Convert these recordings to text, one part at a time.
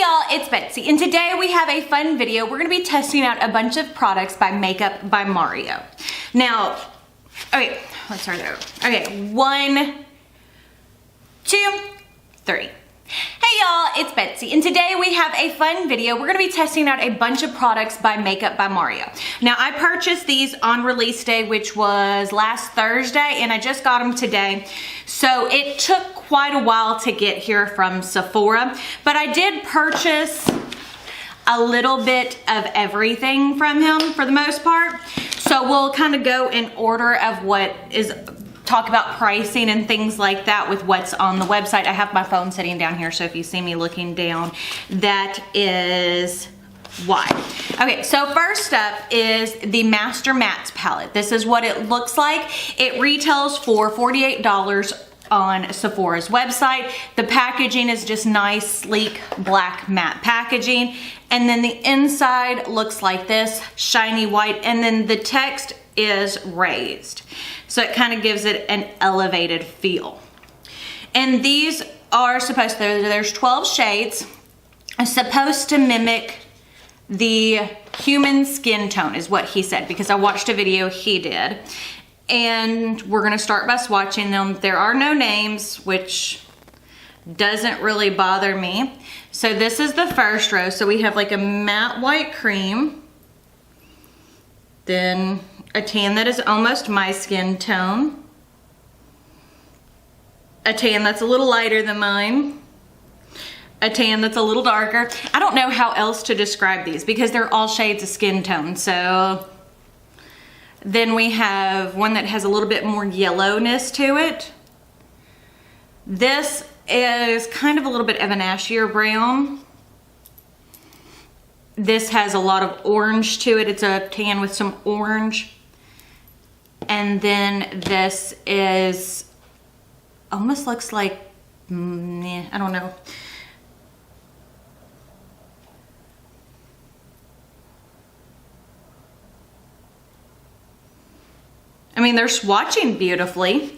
y'all, it's Betsy, and today we have a fun video. We're gonna be testing out a bunch of products by Makeup by Mario. Now, okay, let's start over. Okay, 1, 2, 3. Hey y'all, it's Betsy, and today we have a fun video. We're gonna be testing out a bunch of products by Makeup by Mario. Now, I purchased these on release day, which was last Thursday, and I just got them today. So it took quite a while to get here from Sephora, but I did purchase a little bit of everything from him for the most part. So we'll kind of go in order of what is, talk about pricing and things like that with what's on the website. I have my phone sitting down here, so if you see me looking down, that is why. Okay, so first up is the Master Mattes palette. This is what it looks like. It retails for $48 on Sephora's website. The packaging is just nice, sleek, black matte packaging. And then the inside looks like this, shiny white, and then the text is raised. So it kind of gives it an elevated feel. And these are supposed to, there's 12 shades, supposed to mimic the human skin tone is what he said, because I watched a video he did. And we're gonna start by swatching them. There are no names, which doesn't really bother me. So this is the first row. So we have like a matte white cream, then a tan that is almost my skin tone, a tan that's a little lighter than mine, a tan that's a little darker. I don't know how else to describe these because they're all shades of skin tone. So then we have one that has a little bit more yellowness to it. This is kind of a little bit of an ashier brown. This has a lot of orange to it. It's a tan with some orange. And then this is, almost looks like, I don't know. I mean, they're swatching beautifully.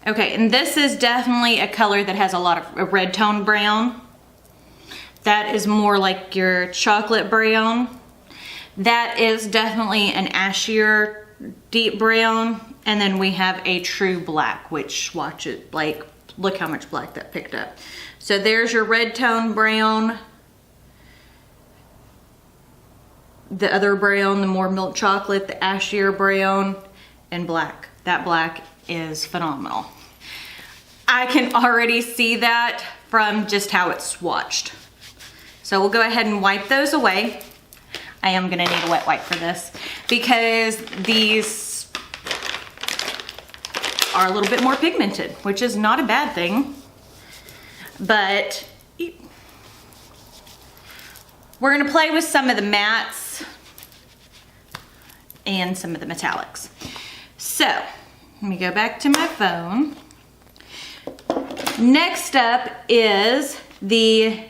Okay, and this is definitely a color that has a lot of a red tone brown. That is more like your chocolate brown. That is definitely an ashier deep brown. And then we have a true black, which, watch it, like, look how much black that picked up. So there's your red tone brown. The other brown, the more milk chocolate, the ashier brown, and black. That black is phenomenal. I can already see that from just how it's swatched. So we'll go ahead and wipe those away. I am gonna need a wet wipe for this because these are a little bit more pigmented, which is not a bad thing. But we're gonna play with some of the mattes and some of the metallics. So let me go back to my phone. Next up is the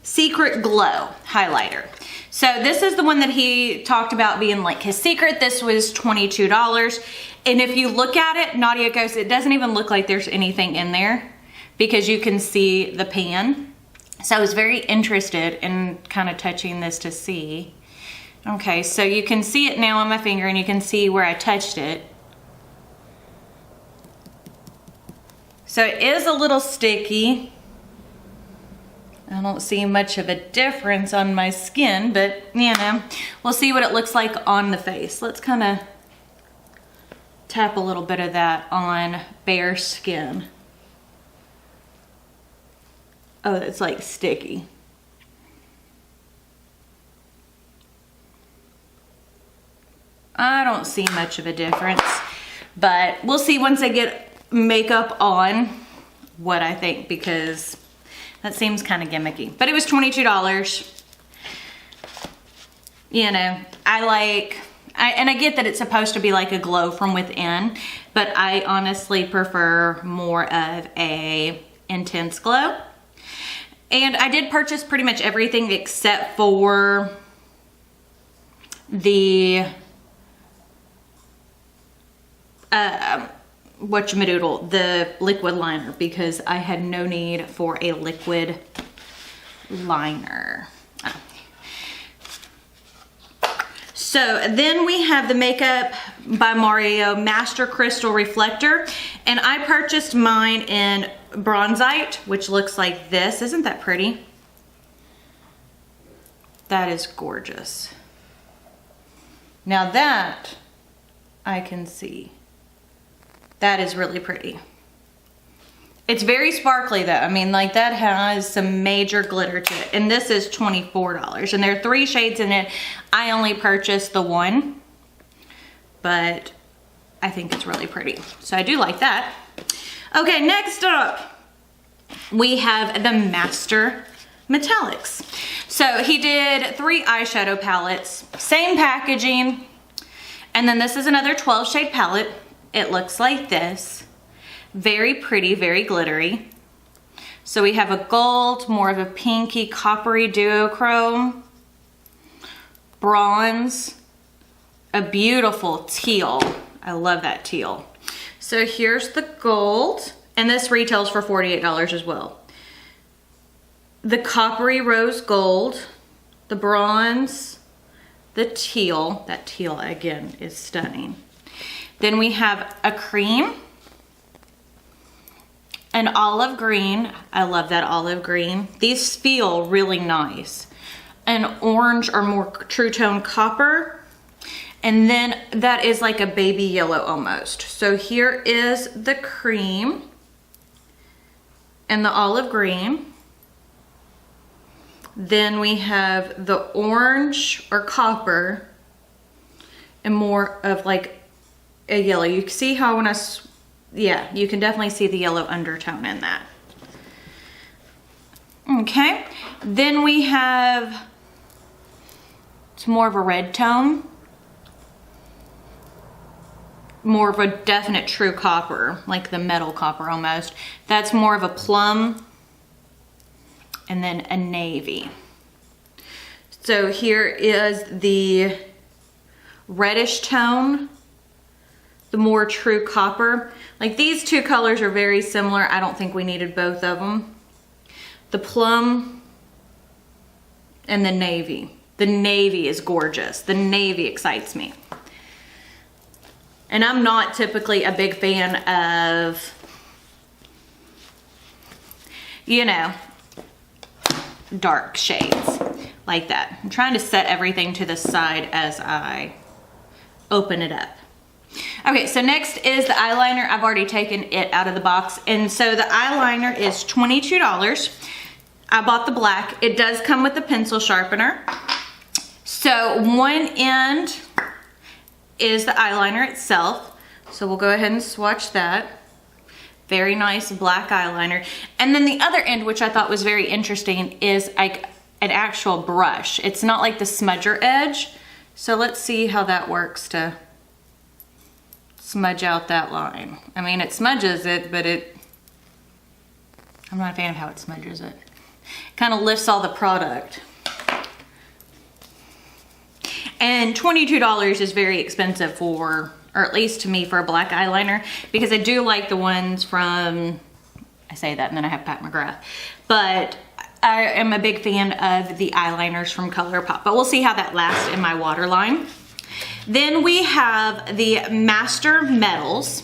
Secret Glow highlighter. So this is the one that he talked about being like his secret. This was $22. And if you look at it, Nadia goes, it doesn't even look like there's anything in there because you can see the pan. So I was very interested in kind of touching this to see. Okay, so you can see it now on my finger and you can see where I touched it. So it is a little sticky. I don't see much of a difference on my skin, but you know, we'll see what it looks like on the face. Let's kind of tap a little bit of that on bare skin. Oh, it's like sticky. I don't see much of a difference, but we'll see once I get makeup on what I think, because that seems kind of gimmicky. But it was $22. You know, and I get that it's supposed to be like a glow from within, but I honestly prefer more of a intense glow. And I did purchase pretty much everything except for the whatchamadoodle, the liquid liner, because I had no need for a liquid liner. So then we have the Makeup by Mario Master Crystal Reflector, and I purchased mine in Bronzite, which looks like this. Isn't that pretty? That is gorgeous. Now that I can see. That is really pretty. It's very sparkly though. I mean, like, that has some major glitter to it. And this is $24. And there are 3 shades in it. I only purchased the one, but I think it's really pretty. So I do like that. Okay, next up, we have the Master Metallics. So he did 3 eyeshadow palettes, same packaging. And then this is another 12 shade palette. It looks like this. Very pretty, very glittery. So we have a gold, more of a pinky, coppery duochrome, bronze, a beautiful teal. I love that teal. So here's the gold, and this retails for $48 as well. The coppery rose gold, the bronze, the teal. That teal again is stunning. Then we have a cream, an olive green. I love that olive green. These feel really nice. An orange or more true tone copper. And then that is like a baby yellow almost. So here is the cream and the olive green. Then we have the orange or copper and more of like a yellow. You can see how when yeah, you can definitely see the yellow undertone in that. Okay, then we have, it's more of a red tone. More of a definite true copper, like the metal copper almost. That's more of a plum, and then a navy. So here is the reddish tone, the more true copper. Like, these 2 colors are very similar. I don't think we needed both of them. The plum and the navy. The navy is gorgeous. The navy excites me. And I'm not typically a big fan of, you know, dark shades like that. I'm trying to set everything to the side as I open it up. Okay, so next is the eyeliner. I've already taken it out of the box. And so the eyeliner is $22. I bought the black. It does come with a pencil sharpener. So one end is the eyeliner itself. So we'll go ahead and swatch that. Very nice black eyeliner. And then the other end, which I thought was very interesting, is like an actual brush. It's not like the smudger edge. So let's see how that works to smudge out that line. I mean, it smudges it, but I'm not a fan of how it smudges it. It kind of lifts all the product. And $22 is very expensive for, or at least to me, for a black eyeliner, because I do like the ones from, I say that and then I have Pat McGrath, but I am a big fan of the eyeliners from ColourPop, but we'll see how that lasts in my waterline. Then we have the Master Metals.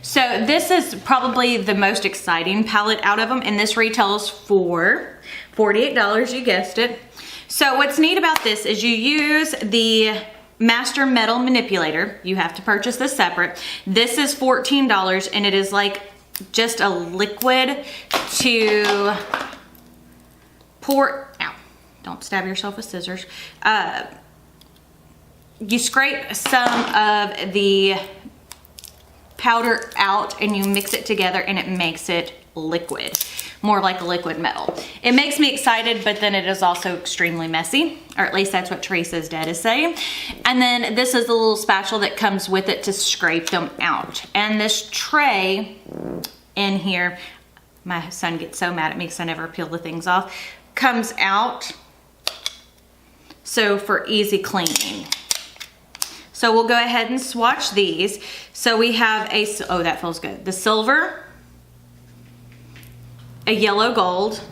So this is probably the most exciting palette out of them, and this retails for $48, you guessed it. So what's neat about this is you use the Master Metal Manipulator. You have to purchase this separate. This is $14, and it is like just a liquid to pour, ow, don't stab yourself with scissors. You scrape some of the powder out and you mix it together and it makes it liquid, more like a liquid metal. It makes me excited, but then it is also extremely messy, or at least that's what Teresa's dad is saying. And then this is the little spatula that comes with it to scrape them out. And this tray in here, my son gets so mad at me because I never peel the things off, comes out, so for easy cleaning. So we'll go ahead and swatch these. So we have a, oh, that feels good. The silver, a yellow gold,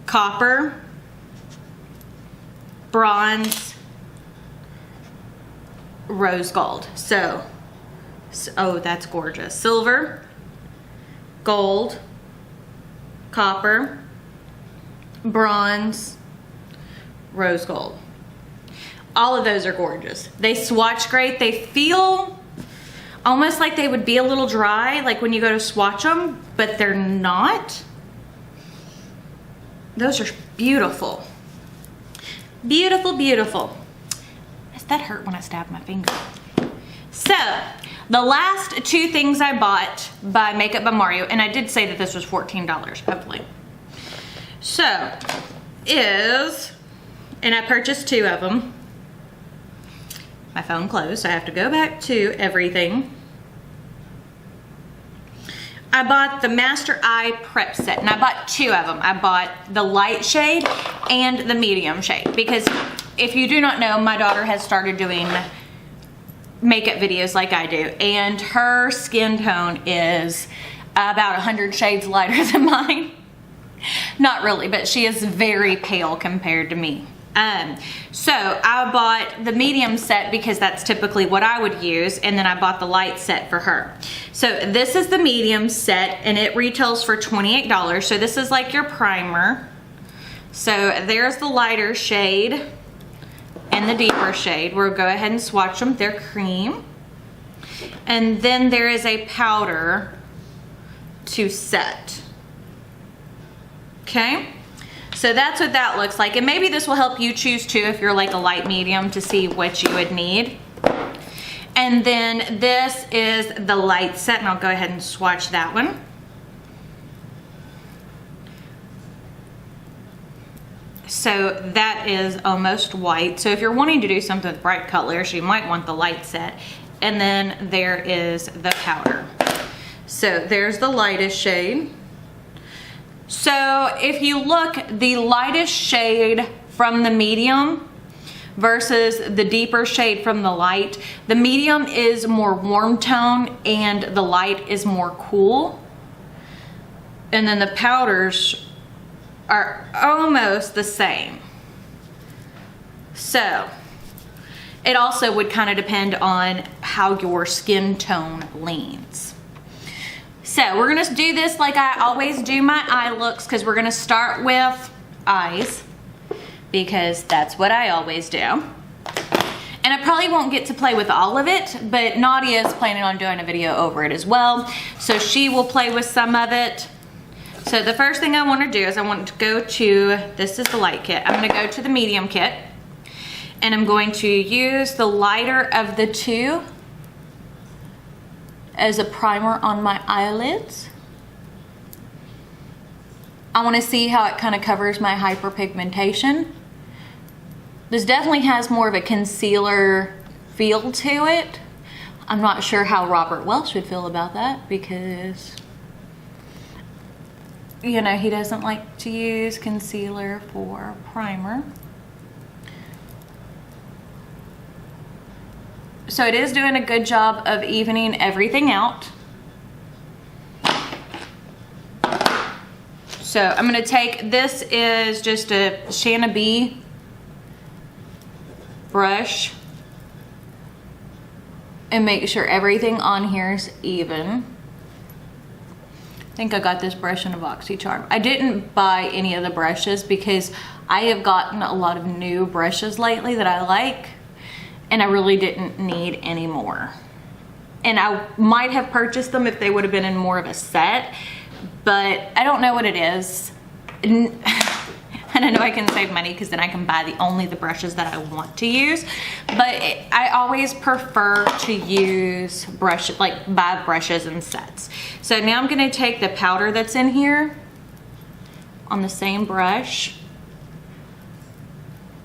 copper, bronze, rose gold. So, oh, that's gorgeous. Silver, gold, copper, bronze, rose gold. All of those are gorgeous. They swatch great. They feel almost like they would be a little dry, like when you go to swatch them, but they're not. Those are beautiful. Beautiful, beautiful. That hurt when I stabbed my finger. So, the last two things I bought by Makeup by Mario, and I did say that this was $14, hopefully. So, and I purchased two of them. My phone closed, so I have to go back to everything. I bought the Master Eye Prep Set, and I bought two of them. I bought the light shade and the medium shade, because if you do not know, my daughter has started doing makeup videos like I do, and her skin tone is about 100 shades lighter than mine. Not really, but she is very pale compared to me. So I bought the medium set because that's typically what I would use, and then I bought the light set for her. So this is the medium set, and it retails for $28. So this is like your primer. So there's the lighter shade and the deeper shade. We'll go ahead and swatch them. They're cream. And then there is a powder to set. Okay? So that's what that looks like. And maybe this will help you choose too if you're like a light medium to see what you would need. And then this is the light set, and I'll go ahead and swatch that one. So that is almost white. So if you're wanting to do something with bright colors, you might want the light set. And then there is the powder. So there's the lightest shade. So if you look, the lightest shade from the medium versus the deeper shade from the light, the medium is more warm tone and the light is more cool. And then the powders are almost the same. So it also would kind of depend on how your skin tone leans. So we're gonna do this like I always do my eye looks, because we're gonna start with eyes, because that's what I always do. And I probably won't get to play with all of it, but Nadia is planning on doing a video over it as well, so she will play with some of it. So the first thing I want to do is I want to go to, this is the light kit. I'm going to go to the medium kit, and I'm going to use the lighter of the two as a primer on my eyelids. I want to see how it kind of covers my hyperpigmentation. This definitely has more of a concealer feel to it. I'm not sure how Robert Welsh would feel about that, because you know, he doesn't like to use concealer for primer. So it is doing a good job of evening everything out. So I'm gonna take, this is just a Shanna B brush, and make sure everything on here is even. I think I got this brush in a BoxyCharm. I didn't buy any of the brushes because I have gotten a lot of new brushes lately that I like, and I really didn't need any more. And I might have purchased them if they would have been in more of a set, but I don't know what it is. And I know I can save money because then I can buy only the brushes that I want to use. But I always prefer to use buy brushes in sets. So now I'm gonna take the powder that's in here on the same brush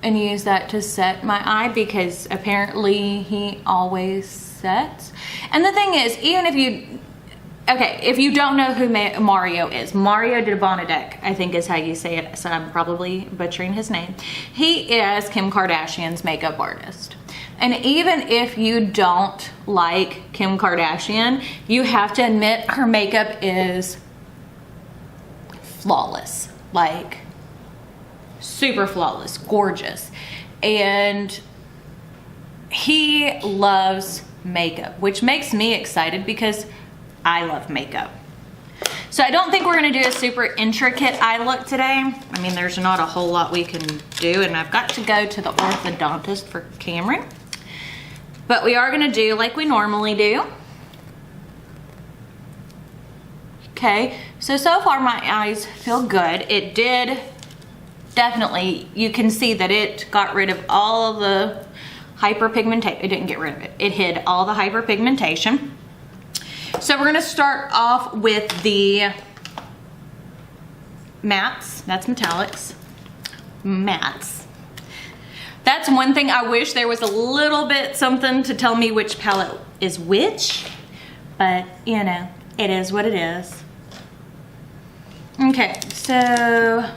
and use that to set my eye, because apparently he always sets. And the thing is, even if you, if you don't know who Mario is, Mario de Bonadec, I think is how you say it, so I'm probably butchering his name. He is Kim Kardashian's makeup artist. And even if you don't like Kim Kardashian, you have to admit her makeup is flawless. Like, super flawless, gorgeous. And he loves makeup, which makes me excited because I love makeup. So I don't think we're gonna do a super intricate eye look today. I mean, there's not a whole lot we can do, and I've got to go to the orthodontist for Cameron. But we are gonna do like we normally do. Okay, so far my eyes feel good. It did definitely, you can see that it got rid of all of the hyperpigmentation. It didn't get rid of it. It hid all the hyperpigmentation. So we're gonna start off with the mattes. That's metallics. Mattes. That's one thing I wish there was a little bit something to tell me which palette is which, but you know, it is what it is. Okay, so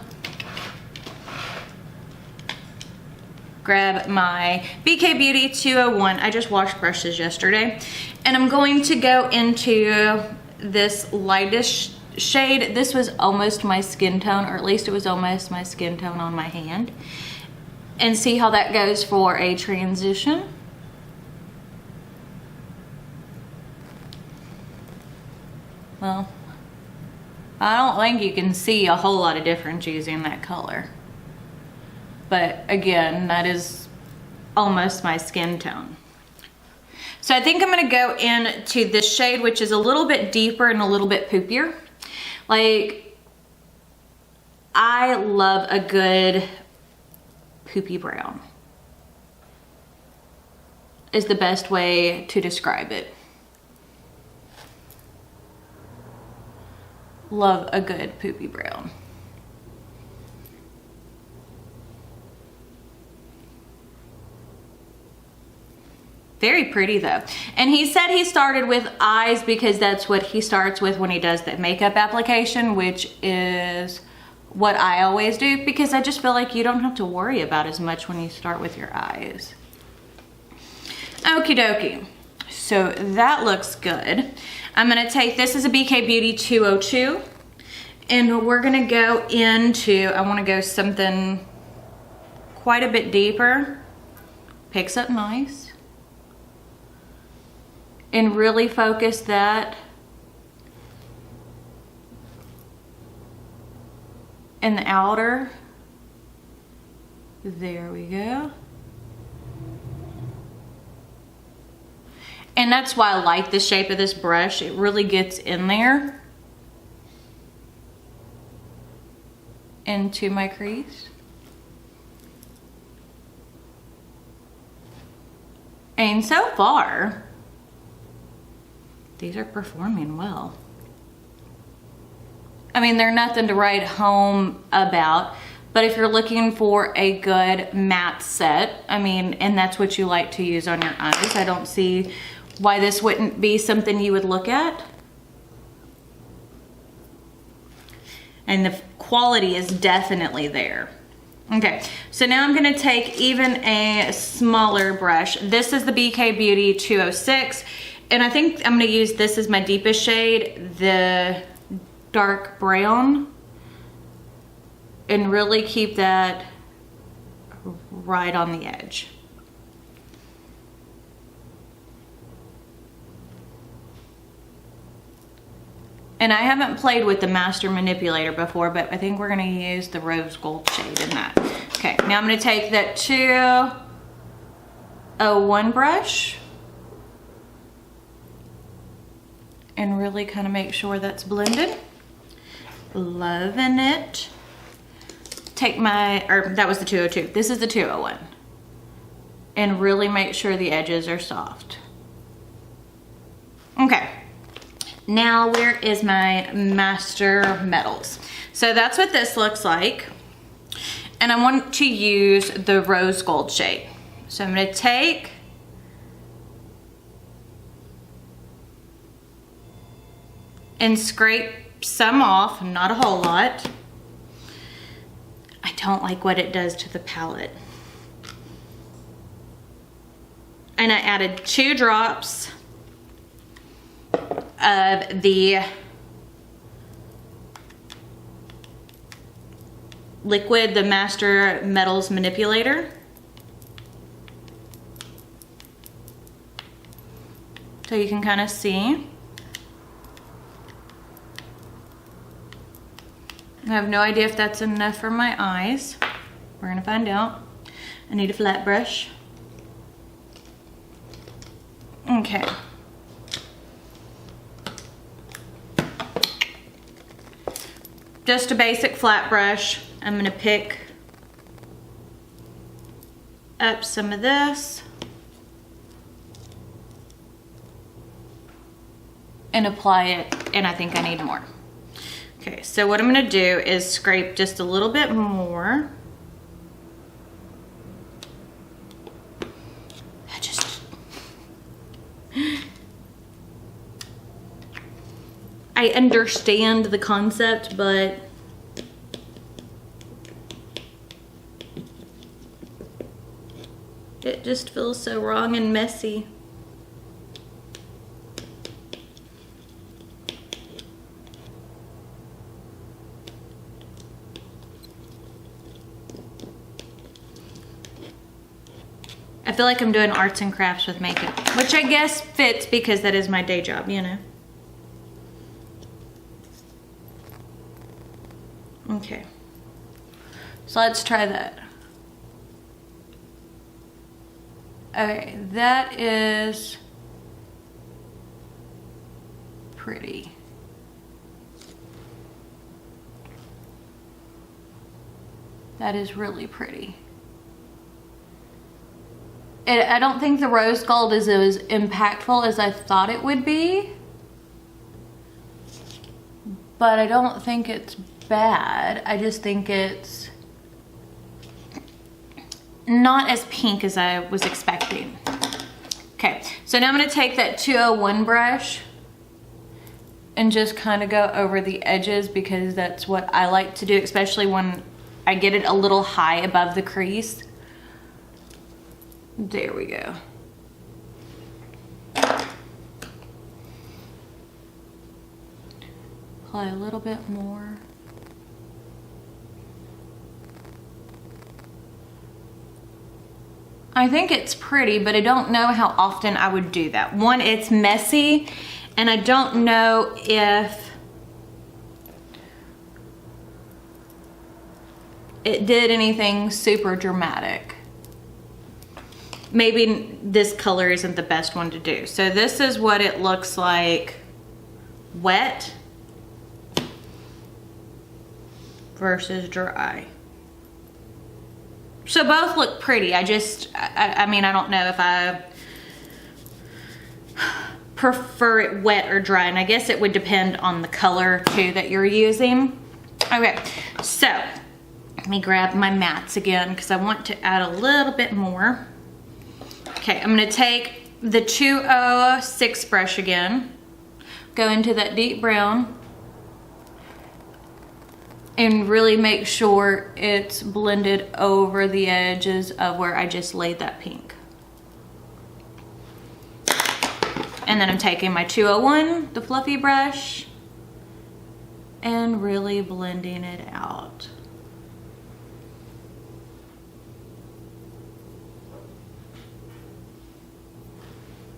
grab my BK Beauty 201. I just washed brushes yesterday. And I'm going to go into this lightest shade. This was almost my skin tone, or at least it was almost my skin tone on my hand. And see how that goes for a transition. Well, I don't think you can see a whole lot of difference using that color. But again, that is almost my skin tone. So I think I'm gonna go into this shade, which is a little bit deeper and a little bit poopier. Like, I love a good poopy brown, is the best way to describe it. Love a good poopy brown. Very pretty though. And he said he started with eyes because that's what he starts with when he does the makeup application, which is what I always do, because I just feel like you don't have to worry about as much when you start with your eyes. Okie dokie. So that looks good. I'm gonna take, this is a BK Beauty 202, and we're gonna go into, I wanna go something quite a bit deeper. Picks up nice. And really focus that in the outer. There we go. And that's why I like the shape of this brush. It really gets in there into my crease. And so far, these are performing well. I mean, they're nothing to write home about, but if you're looking for a good matte set, I mean, and that's what you like to use on your eyes, I don't see why this wouldn't be something you would look at. And the quality is definitely there. Okay, so now I'm gonna take even a smaller brush. This is the BK Beauty 206. And I think I'm gonna use this as my deepest shade, the dark brown, and really keep that right on the edge. And I haven't played with the Master Manipulator before, but I think we're gonna use the rose gold shade in that. Okay, now I'm gonna take that 201 brush and really kind of make sure that's blended. Loving it. Take my, or that was the 202. This is the 201. And really make sure the edges are soft. Okay. Now where is my Master Metals? So that's what this looks like. And I want to use the rose gold shade. So I'm gonna take and scrape some off, not a whole lot. I don't like what it does to the palette. and I added 2 drops of the liquid, the Master Metals Manipulator. So you can kind of see. I have no idea if that's enough for my eyes. We're gonna find out. I need a flat brush. Okay. Just a basic flat brush. I'm gonna pick up some of this and apply it, and I think I need more. Okay, so what I'm gonna do is scrape just a little bit more. I understand the concept, but it just feels so wrong and messy. I feel like I'm doing arts and crafts with makeup, which I guess fits because that is my day job, you know. Okay, so let's try that. Okay, that is pretty. That is really pretty. I don't think the rose gold is as impactful as I thought it would be, but I don't think it's bad. I just think it's not as pink as I was expecting. Okay, so now I'm going to take that 201 brush and just kind of go over the edges because that's what I like to do, especially when I get it a little high above the crease. There we go. Apply a little bit more. I think it's pretty, but I don't know how often I would do that. One, it's messy, and I don't know if it did anything super dramatic. Maybe this color isn't the best one to do. So this is what it looks like wet versus dry. So both look pretty. I mean, I don't know if I prefer it wet or dry, and I guess it would depend on the color too that you're using. Okay, so let me grab my mattes again because I want to add a little bit more. Okay, I'm gonna take the 206 brush again, go into that deep brown, and really make sure it's blended over the edges of where I just laid that pink. And then I'm taking my 201, the fluffy brush, and really blending it out.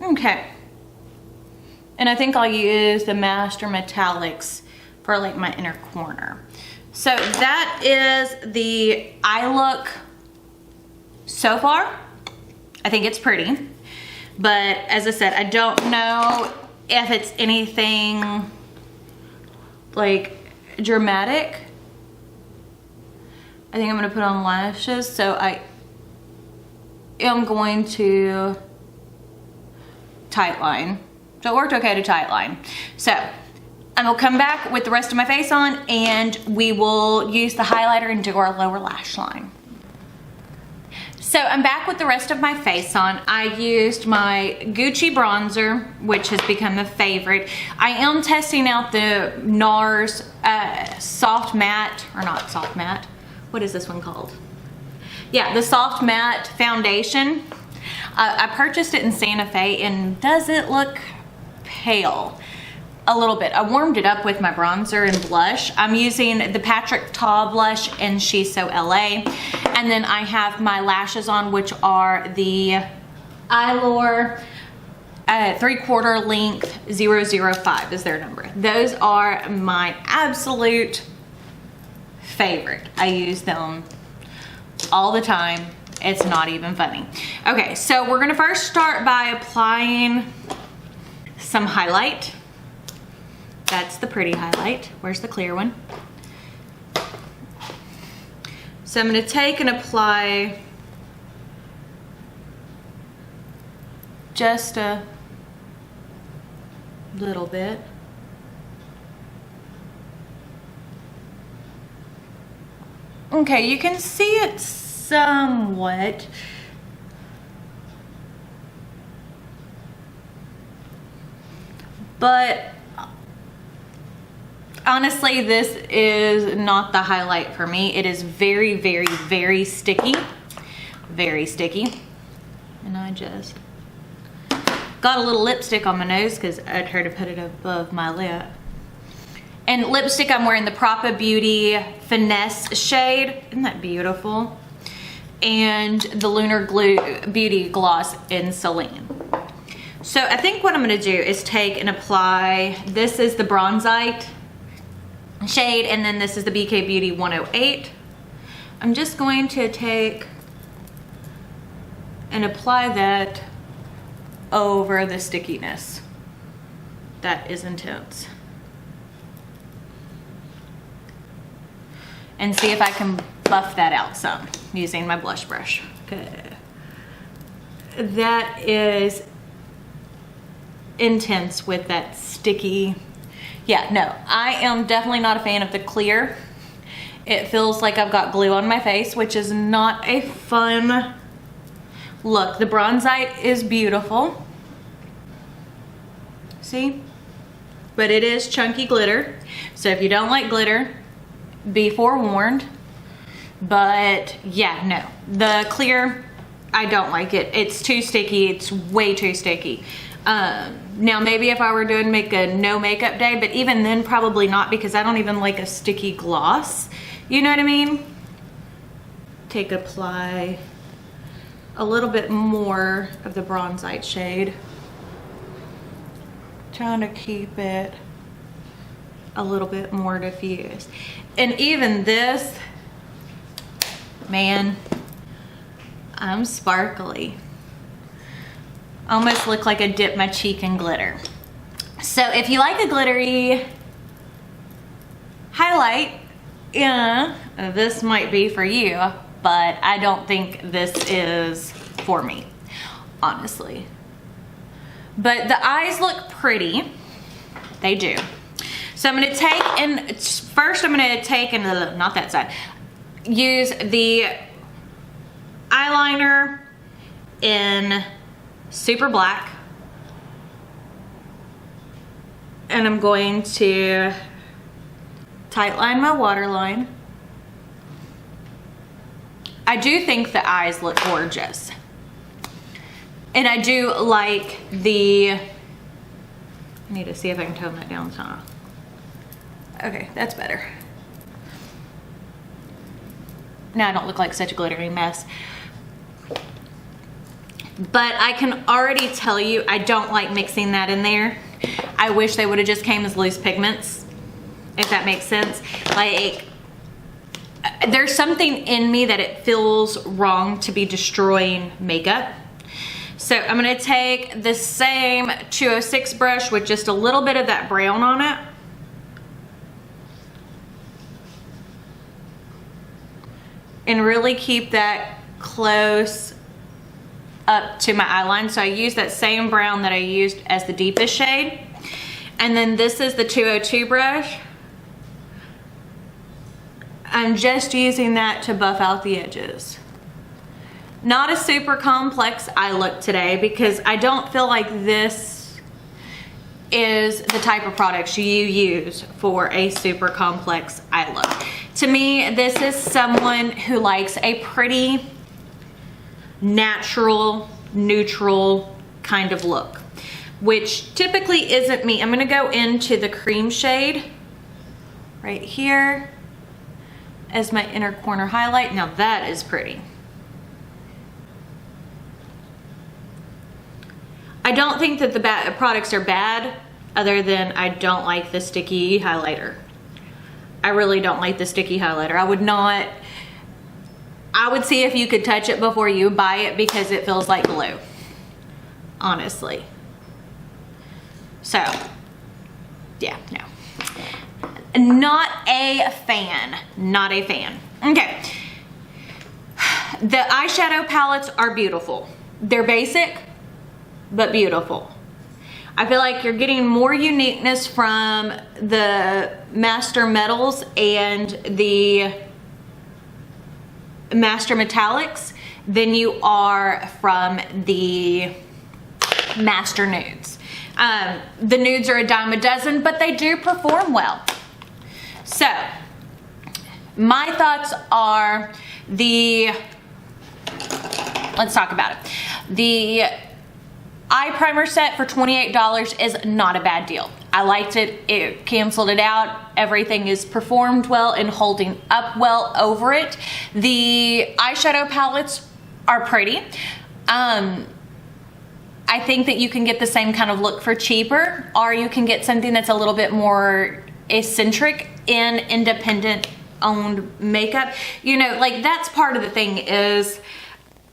Okay, and I think I'll use the Master Metallics for like my inner corner. So that is the eye look so far. I think it's pretty, but as I said, I don't know if it's anything like dramatic. I think I'm gonna put on lashes, so I am going to tight line. So it worked okay to tight line. So I'm gonna come back with the rest of my face on and we will use the highlighter and do our lower lash line. So I'm back with the rest of my face on. I used my Gucci bronzer, which has become a favorite. I am testing out the NARS soft matte, or not soft matte, what is this one called? Yeah, the soft matte foundation. I purchased it in Santa Fe, and does it look pale? A little bit. I warmed it up with my bronzer and blush. I'm using the Patrick Ta blush in She's So LA. And then I have my lashes on, which are the Eyeliner 3/4 length 005 is their number. Those are my absolute favorite. I use them all the time. It's not even funny. Okay, so we're gonna first start by applying some highlight. That's the pretty highlight. Where's the clear one? So I'm gonna take and apply just a little bit. Okay, you can see it somewhat. But honestly, this is not the highlight for me. It is very, very, very sticky. Very sticky. And I just got a little lipstick on my nose because I tried to put it above my lip. And lipstick, I'm wearing the Propa Beauty Finesse shade. Isn't that beautiful? And the Lunar Beauty Gloss in Celine. So I think what I'm gonna do is take and apply, this is the Bronzite shade, and then this is the BK Beauty 108. I'm just going to take and apply that over the stickiness. That is intense. And see if I can buff that out some using my blush brush. Okay. That is intense with that sticky. Yeah, no, I am definitely not a fan of the clear. It feels like I've got glue on my face, which is not a fun look. The Bronzite is beautiful. See? But it is chunky glitter. So if you don't like glitter, be forewarned. But yeah, no. The clear, I don't like it. It's too sticky. It's way too sticky. Now maybe if I were doing a no makeup day, but even then probably not, because I don't even like a sticky gloss. You know what I mean? Apply a little bit more of the Bronzite shade. Trying to keep it a little bit more diffused. And even this, man, I'm sparkly. Almost look like I dipped my cheek in glitter. So if you like a glittery highlight, yeah, this might be for you, but I don't think this is for me, honestly. But the eyes look pretty. They do. So I'm gonna take and first I'm gonna take and not that side. Use the eyeliner in Super Black. And I'm going to tight line my waterline. I do think the eyes look gorgeous. And I do like the, I need to see if I can tone that down some. Okay, that's better. Now I don't look like such a glittery mess. But I can already tell you I don't like mixing that in there. I wish they would have just came as loose pigments, if that makes sense. Like, there's something in me that it feels wrong to be destroying makeup. So I'm gonna take the same 206 brush with just a little bit of that brown on it. And really keep that close up to my eyeline. So I use that same brown that I used as the deepest shade. And then this is the 202 brush. I'm just using that to buff out the edges. Not a super complex eye look today, because I don't feel like this is the type of products you use for a super complex eye look. To me, this is someone who likes a pretty natural neutral kind of look, which typically isn't me. I'm gonna go into the cream shade right here as my inner corner highlight. Now that is pretty. I don't think that the products are bad, other than I don't like the sticky highlighter. I really don't like the sticky highlighter. I would see if you could touch it before you buy it, because it feels like glue, honestly. So, yeah, no. Not a fan, not a fan. Okay, the eyeshadow palettes are beautiful. They're basic, but beautiful. I feel like you're getting more uniqueness from the Master Metals and the Master Metallics than you are from the Master Nudes. The nudes are a dime a dozen, but they do perform well. So, my thoughts are let's talk about it. The eye primer set for $28 is not a bad deal. I liked it. It canceled it out. Everything is performed well and holding up well over it. The eyeshadow palettes are pretty. I think that you can get the same kind of look for cheaper, or you can get something that's a little bit more eccentric in independent owned makeup. You know, like, that's part of the thing, is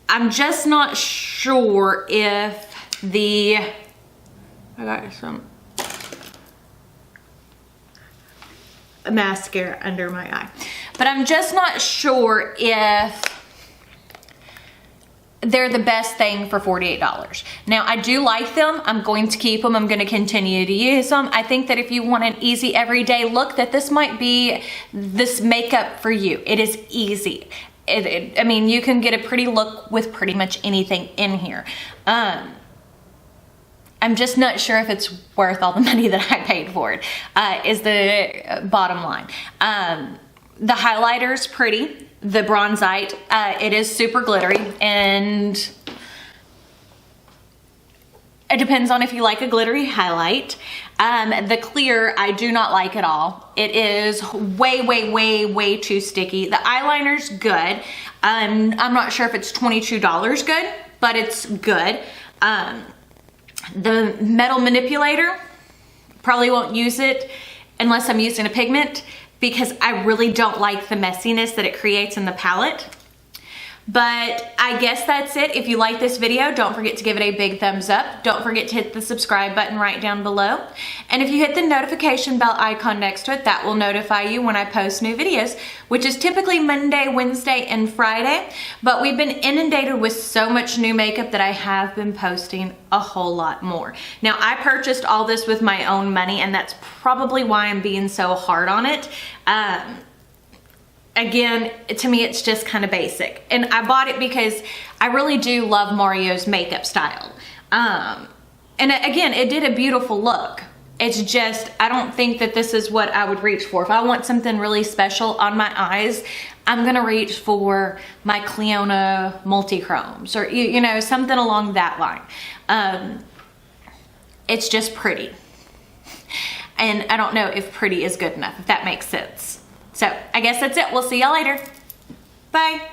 I'm just not sure if I got some mascara under my eye, but I'm just not sure if they're the best thing for $48. Now, I do like them. I'm going to keep them. I'm going to continue to use them. I think that if you want an easy everyday look, that this might be this makeup for you. It is easy. I mean, you can get a pretty look with pretty much anything in here. I'm just not sure if it's worth all the money that I paid for it, is the bottom line. The highlighter's pretty. The bronzite, it is super glittery, and it depends on if you like a glittery highlight. The clear, I do not like at all. It is way, way, way, way too sticky. The eyeliner's good. I'm not sure if it's $22 good, but it's good. The metal manipulator, probably won't use it unless I'm using a pigment, because I really don't like the messiness that it creates in the palette. But I guess that's it. If you like this video, don't forget to give it a big thumbs up. Don't forget to hit the subscribe button right down below. And if you hit the notification bell icon next to it, that will notify you when I post new videos, which is typically Monday, Wednesday, and Friday. But we've been inundated with so much new makeup that I have been posting a whole lot more. Now, I purchased all this with my own money, and that's probably why I'm being so hard on it. Again, to me, it's just kind of basic. And I bought it because I really do love Mario's makeup style. And again, it did a beautiful look. It's just, I don't think that this is what I would reach for. If I want something really special on my eyes, I'm gonna reach for my Cliona Multi-Chromes, or you know, something along that line. It's just pretty. And I don't know if pretty is good enough, if that makes sense. So I guess that's it. We'll see y'all later. Bye.